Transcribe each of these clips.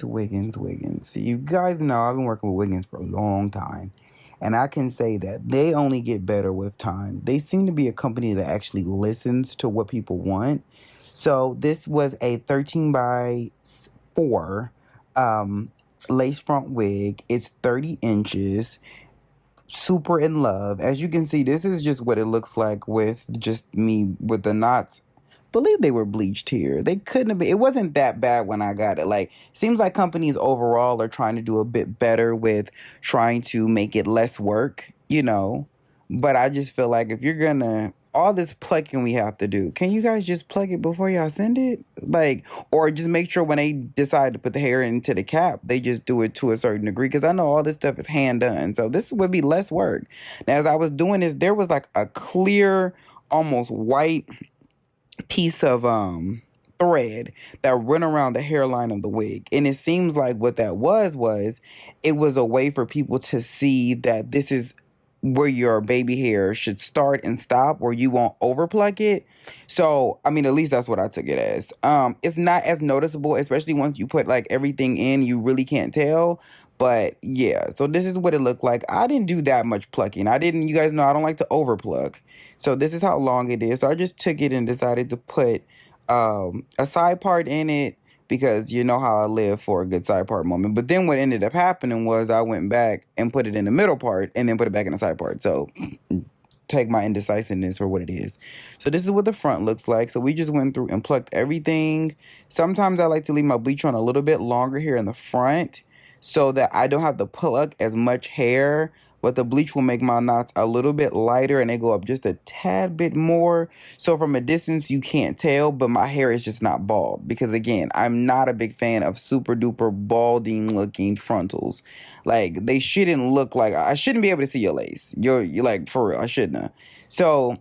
Wiggins. So you guys know I've been working with Wiggins for a long time. And I can say that they only get better with time. They seem to be a company that actually listens to what people want. So this was a 13 by 4 lace front wig. It's 30 inches. Super in love. As you can see, this is just what it looks like with just me with the knots. Believe they were bleached here. They couldn't have been. It wasn't that bad when I got it. Like, seems like companies overall are trying to do a bit better with trying to make it less work, you know. But I just feel like if you're gonna all this plucking we have to do, can you guys just plug it before y'all send it? Like, or just make sure when they decide to put the hair into the cap, they just do it to a certain degree. Because I know all this stuff is hand done, so this would be less work. Now, as I was doing this, there was like a clear, almost white piece of thread that went around the hairline of the wig, and it seems like what that was it was a way for people to see that this is where your baby hair should start and stop, where you won't overpluck it. So I mean, at least that's what I took it as. It's not as noticeable, especially once you put like everything in, you really can't tell. But yeah, so this is what it looked like. I didn't do that much plucking. You guys know I don't like to overpluck. So this is how long it is. So I just took it and decided to put a side part in it, because you know how I live for a good side part moment. But then what ended up happening was I went back and put it in the middle part and then put it back in the side part. So take my indecisiveness for what it is. So this is what the front looks like. So we just went through and plucked everything. Sometimes I like to leave my bleach on a little bit longer here in the front so that I don't have to pluck as much hair, but the bleach will make my knots a little bit lighter and they go up just a tad bit more. So from a distance, you can't tell, but my hair is just not bald. Because again, I'm not a big fan of super duper balding looking frontals. Like, they shouldn't look like, I shouldn't be able to see your lace. You're like, for real, I shouldn't have. So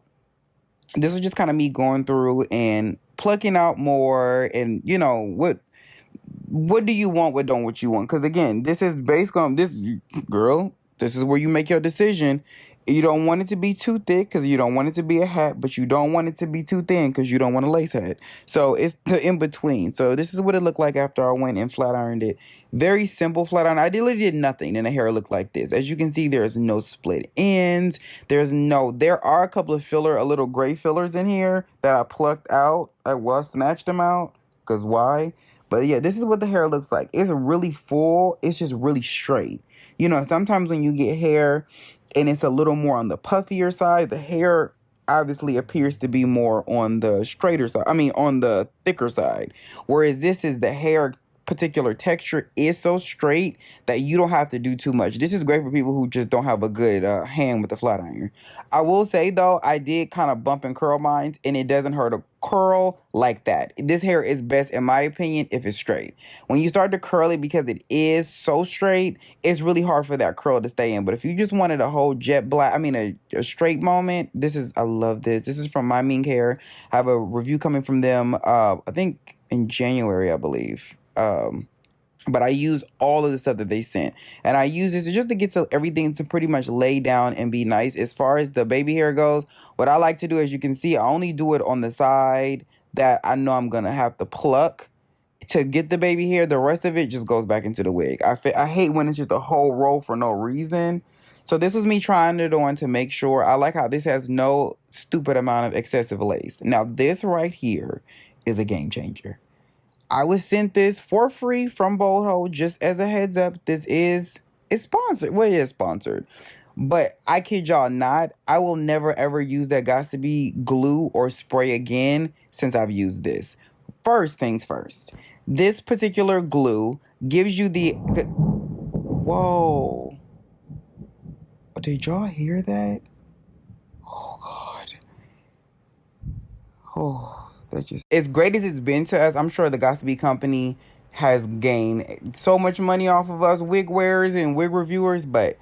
this was just kind of me going through and plucking out more, and you know, what do you want, what you want? Because again, this is based on this, girl. This is where you make your decision. You don't want it to be too thick because you don't want it to be a hat, but you don't want it to be too thin because you don't want a lace hat. So it's the in between. So this is what it looked like after I went and flat ironed it. Very simple flat iron. I literally did nothing and the hair looked like this. As you can see, there's no split ends. There are a couple of a little gray fillers in here that I plucked out. I snatched them out because why? But yeah, this is what the hair looks like. It's really full. It's just really straight. You know, sometimes when you get hair and it's a little more on the puffier side, the hair obviously appears to be more on the straighter side. I mean, on the thicker side. Whereas this is the hair particular texture is so straight that you don't have to do too much. This is great for people who just don't have a good hand with the flat iron. I will say though, I did kind of bump and curl mine, and it doesn't hurt to curl like that. This hair is best, in my opinion, if it's straight. When you start to curl it, because it is so straight, it's really hard for that curl to stay in. But if you just wanted a whole jet black, a straight moment, I love this. This is from My Mink Hair. I have a review coming from them, I think in January, I believe. But I use all of the stuff that they sent, and I use this just to get everything to pretty much lay down and be nice. As far as the baby hair goes, what I like to do, as you can see, I only do it on the side that I know I'm gonna have to pluck to get the baby hair. The rest of it just goes back into the wig. I hate when it's just a whole roll for no reason. So this was me trying it on to make sure. I like how this has no stupid amount of excessive lace. Now this right here is a game changer. I was sent this for free from Bold Hole, just as a heads up. It's sponsored. Well, it is sponsored. But I kid y'all not, I will never ever use that Got to Be glue or spray again since I've used this. First things first. This particular glue gives you the... Whoa. Did y'all hear that? Oh, God. Oh. As great as it's been to us, I'm sure the Got to Be company has gained so much money off of us wig wearers and wig reviewers, but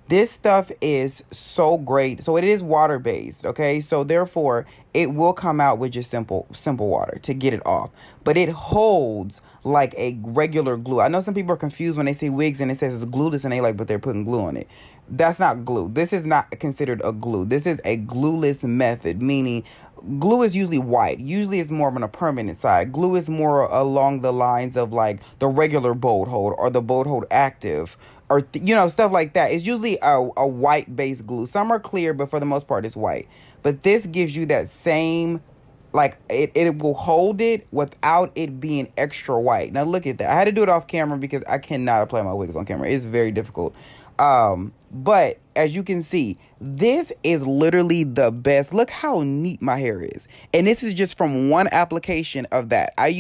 this stuff is so great. So it is water based, okay? So therefore it will come out with just simple water to get it off, but it holds like a regular glue. I know some people are confused when they see wigs and it says it's glueless and they like, but they're putting glue on it. That's not glue. This is not considered a glue. This is a glueless method, meaning glue is usually white. Usually it's more on a permanent side. Glue is more along the lines of like the regular bold hold or the bold hold active, or you know, stuff like that. It's usually a white base glue. Some are clear, but for the most part it's white. But this gives you that same, like it will hold it without it being extra white. Now look at that. I had to do it off camera because I cannot apply my wigs on camera. It's very difficult. But as you can see, this is literally the best. Look how neat my hair is. And this is just from one application of that. I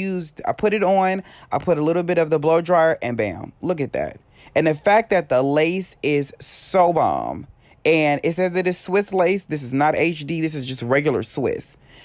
put it on, I put a little bit of the blow dryer, and bam, look at that. And the fact that the lace is so bomb, and it says it is Swiss lace. This is not HD, this is just regular Swiss.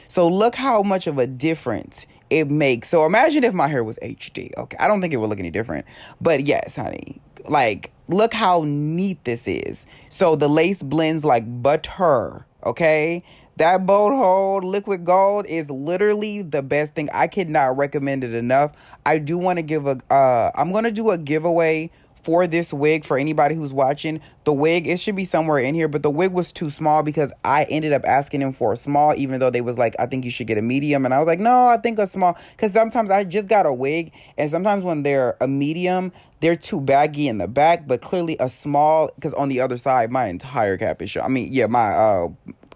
So look how much of a difference it makes. So imagine if my hair was HD. Okay, I don't think it would look any different. But yes, honey, like, look how neat this is. So the lace blends like butter, okay? That bold hold liquid gold is literally the best thing. I cannot recommend it enough. I do want to give I'm going to do a giveaway for this wig for anybody who's watching. The wig, it should be somewhere in here, but the wig was too small because I ended up asking them for a small, even though they was like, I think you should get a medium. And I was like, no, I think a small, because sometimes I just got a wig, and sometimes when they're a medium, they're too baggy in the back, but clearly a small, because on the other side, my entire cap is showing. I mean, yeah, my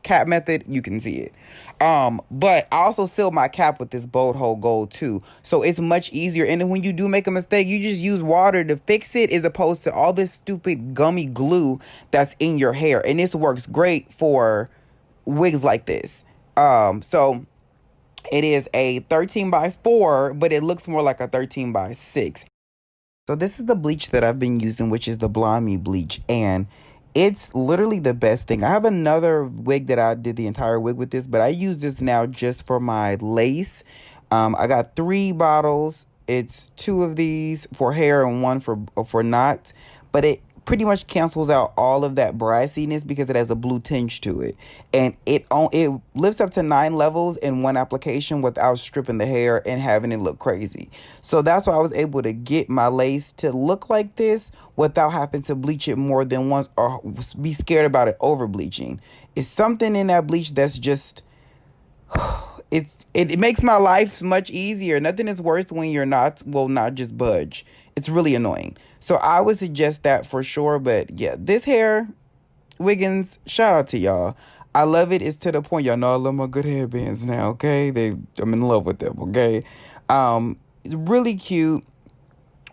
cap method, you can see it. But I also sealed my cap with this bold hold gold too, so it's much easier. And then when you do make a mistake, you just use water to fix it, as opposed to all this stupid gummy glue that's in your hair. And this works great for wigs like this. So it is a 13x4, but it looks more like a 13x6. So this is the bleach that I've been using, which is the Blonde Me bleach, and it's literally the best thing. I have another wig that I did the entire wig with this, but I use this now just for my lace. I got 3 bottles. It's 2 of these for hair and 1 for knots, but it pretty much cancels out all of that brassiness because it has a blue tinge to it, and it lifts up to 9 levels in one application without stripping the hair and having it look crazy. So that's why I was able to get my lace to look like this without having to bleach it more than once or be scared about it over bleaching. It's something in that bleach that's just it makes my life much easier. Nothing is worse when your knots will not just budge. It's really annoying. So I would suggest that for sure. But yeah, this hair, Wiggins, shout out to y'all. I love it. It's to the point, y'all know I love my good headbands now, okay? I'm in love with them, okay? It's really cute,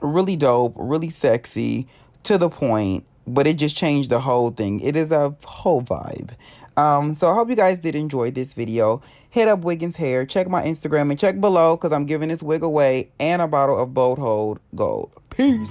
really dope, really sexy, to the point, but it just changed the whole thing. It is a whole vibe. So I hope you guys did enjoy this video. Hit up Wiggins Hair, check my Instagram, and check below because I'm giving this wig away and a bottle of Bold Hold Gold. Peace.